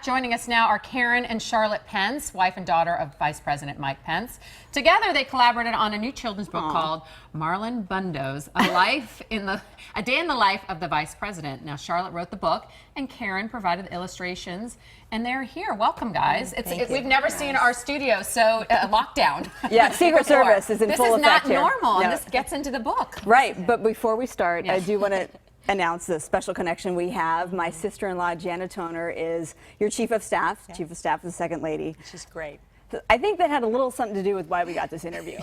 Joining us now are Karen and Charlotte Pence, wife and daughter of Vice President Mike Pence. Together, they collaborated on a new children's book called Marlon Bundo's A Day in the Life of the Vice President. Now, Charlotte wrote the book, and Karen provided the illustrations, and they're here. Welcome, guys. We've never seen our studio so lockdown. Yeah, Secret Service is in full effect This is not normal, no. and this gets into the book. Right, but before we start, I do want to announce the special connection we have. My sister-in-law, Jana Toner, is your chief of staff, chief of staff of the second lady. She's great. I think that had a little something to do with why we got this interview.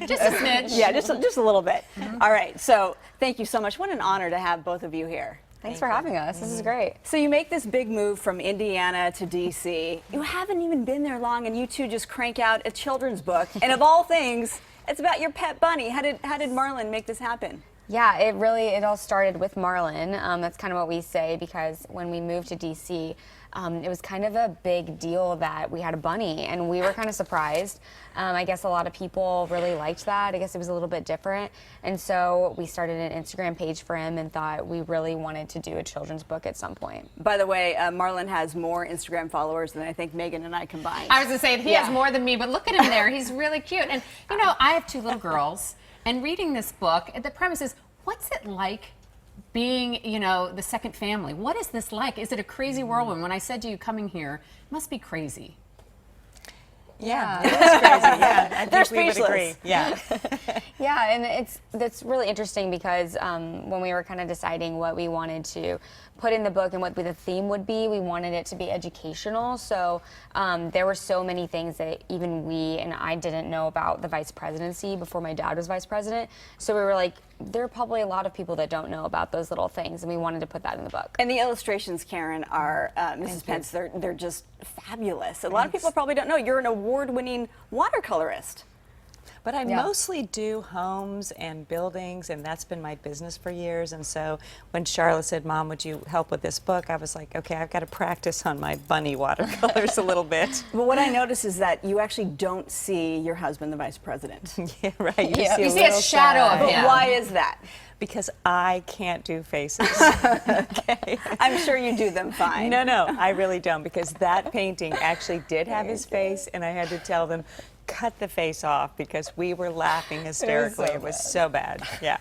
Just a smidge. Yeah, just a little bit. All right, so thank you so much. What an honor to have both of you here. Thanks for having us. This is great. So you make this big move from Indiana to D.C. You haven't even been there long, and you two just crank out a children's book. And of all things, it's about your pet bunny. How did Marlon make this happen? Yeah, it all started with Marlon. That's kind of what we say, because when we moved to DC, it was kind of a big deal that we had a bunny, and we were kind of surprised. I guess a lot of people really liked that. I guess it was a little bit different. And so we started an Instagram page for him and thought we really wanted to do a children's book at some point. By the way, Marlon has more Instagram followers than I think Megan and I combined. I was going to say, he has more than me, but look at him there. He's really cute. And, you know, I have two little girls, and reading this book, the premise is, what's it like being, you know, the second family? What is this like? Is it a crazy whirlwind? When I said to you coming here, it must be crazy. Yeah, it is crazy. Yeah, I think we would agree. Yeah. Yeah, and that's really interesting because when we were kind of deciding what we wanted to put in the book and what the theme would be, we wanted it to be educational. So there were so many things that even we and I didn't know about the vice presidency before my dad was vice president. So we were like, there are probably a lot of people that don't know about those little things, and we wanted to put that in the book. And the illustrations, Karen, are Mrs. Pence. They're just fabulous. A lot of people probably don't know you're an award-winning watercolorist. But I mostly do homes and buildings, and that's been my business for years. And so when Charlotte said, "Mom, would you help with this book?" I was like, okay, I've got to practice on my bunny watercolors a little bit. But what I notice is that you actually don't see your husband, the vice president. Yeah, right. You see a shadow of him. But why is that? Because I can't do faces. Okay. I'm sure you do them fine. No, I really don't, because that painting actually did have his face, and I had to tell them, cut the face off, because we were laughing hysterically. It was so bad. Yeah.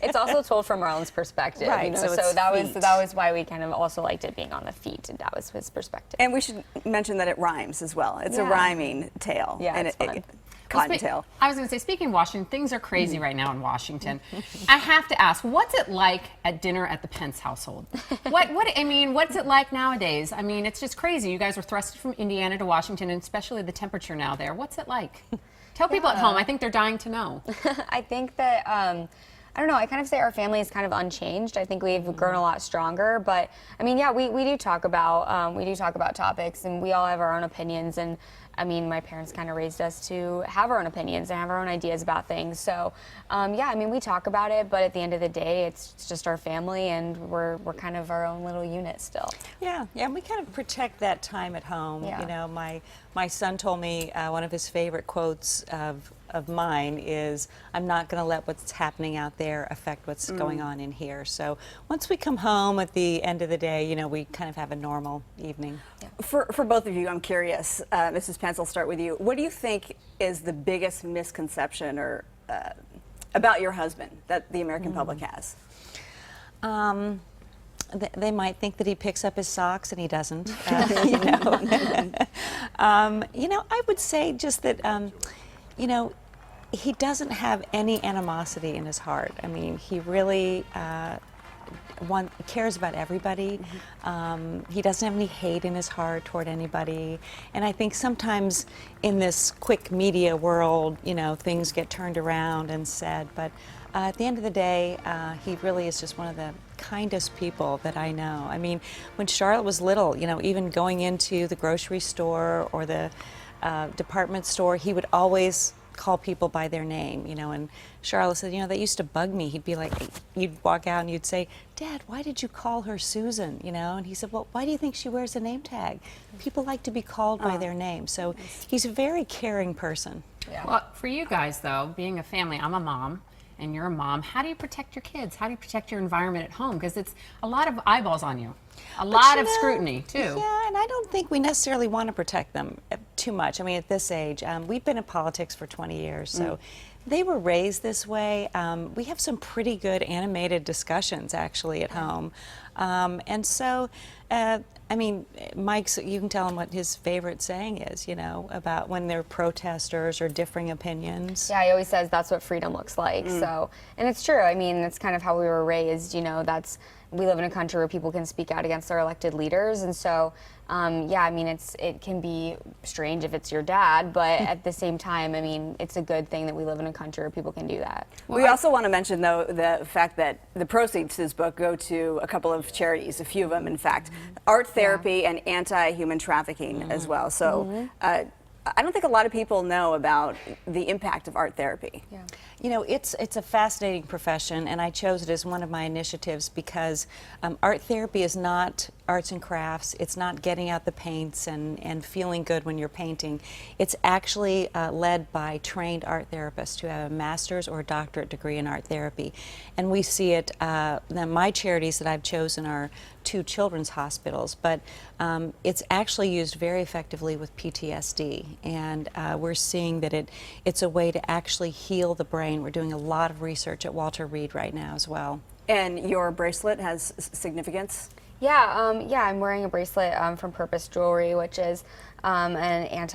It's also told from Marlon's perspective, right? You know? So that was why we kind of also liked it being on the feet, and that was his perspective. And we should mention that it rhymes as well. It's a rhyming tale. Yeah, and it's fun. Cottontail. I was going to say, speaking of Washington, things are crazy right now in Washington. I have to ask, what's it like at dinner at the Pence household? I mean, what's it like nowadays? I mean, it's just crazy. You guys were thrusted from Indiana to Washington, and especially the temperature now there. What's it like? Tell people at home. I think they're dying to know. I think that, I don't know, I kind of say our family is kind of unchanged. I think we've grown a lot stronger, but I mean, yeah, we do talk about topics, and we all have our own opinions, and I mean, my parents kind of raised us to have our own opinions and have our own ideas about things. So, yeah, I mean, we talk about it, but at the end of the day, it's just our family, and we're kind of our own little unit still. Yeah, and we kind of protect that time at home. Yeah. You know, my son told me one of his favorite quotes of mine is, "I'm not going to let what's happening out there affect what's going on in here." So once we come home at the end of the day, you know, we kind of have a normal evening. Yeah. For both of you, I'm curious, Mrs. Pence, I'll start with you. What do you think is the biggest misconception or about your husband that the American public has? They might think that he picks up his socks, and he doesn't. You know, I would say just that, you know, he doesn't have any animosity in his heart. I mean, he really cares about everybody. He doesn't have any hate in his heart toward anybody. And I think sometimes in this quick media world, you know, things get turned around and said, but at the end of the day, he really is just one of the kindest people that I know. I mean, when Charlotte was little, you know, even going into the grocery store or the department store, he would always call people by their name, you know, and Charlotte said, you know, that used to bug me. He'd be like, you'd walk out and you'd say, "Dad, why did you call her Susan?" You know, and he said, "Well, why do you think she wears a name tag? People like to be called by their name." So he's a very caring person. Yeah. Well, for you guys, though, being a family, I'm a mom, and you're a mom, how do you protect your kids? How do you protect your environment at home? Because it's a lot of eyeballs on you. A lot of scrutiny, too. Yeah, and I don't think we necessarily want to protect them too much. I mean, at this age, we've been in politics for 20 years, so they were raised this way. We have some pretty good animated discussions, actually, at home. And so, I mean, Mike's, you can tell him what his favorite saying is, you know, about when they're protesters or differing opinions. Yeah, he always says that's what freedom looks like. So, and it's true. I mean, that's kind of how we were raised. You know, we live in a country where people can speak out against their elected leaders, and so, yeah, I mean, it can be strange if it's your dad, but at the same time, I mean, it's a good thing that we live in a country where people can do that. We also want to mention, though, the fact that the proceeds to this book go to a couple of charities, a few of them, in fact, art therapy and anti-human trafficking as well. So I don't think a lot of people know about the impact of art therapy. Yeah. You know, it's a fascinating profession, and I chose it as one of my initiatives because art therapy is not arts and crafts. It's not getting out the paints and feeling good when you're painting. It's actually led by trained art therapists who have a master's or a doctorate degree in art therapy. And we see it, my charities that I've chosen are 2 children's hospitals, but it's actually used very effectively with PTSD, and we're seeing that it's a way to actually heal the brain. We're doing a lot of research at Walter Reed right now as well. And your bracelet has significance? Yeah, yeah, I'm wearing a bracelet from Purpose Jewelry, which is it's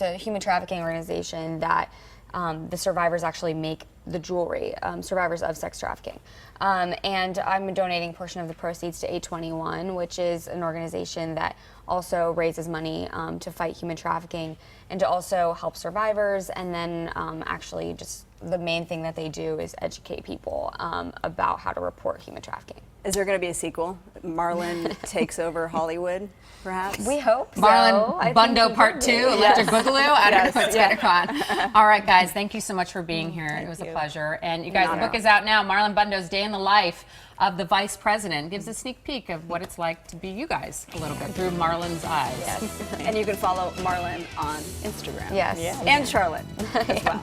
a human trafficking organization that the survivors actually make the jewelry, survivors of sex trafficking. And I'm donating a portion of the proceeds to 821, which is an organization that also raises money to fight human trafficking and to also help survivors. And then actually just the main thing that they do is educate people about how to report human trafficking. Is there going to be a sequel? Marlon takes over Hollywood, perhaps? We hope so. Marlon Bundo Part 2, Electric Boogaloo. I don't know what's going to come on. All right, guys, thank you so much for being here. It was a pleasure. And you guys, the book is out now. Marlon Bundo's Day in the Life of the Vice President gives a sneak peek of what it's like to be you guys a little bit through Marlon's eyes. Yes. And you can follow Marlon on Instagram. Yes. And Charlotte as well.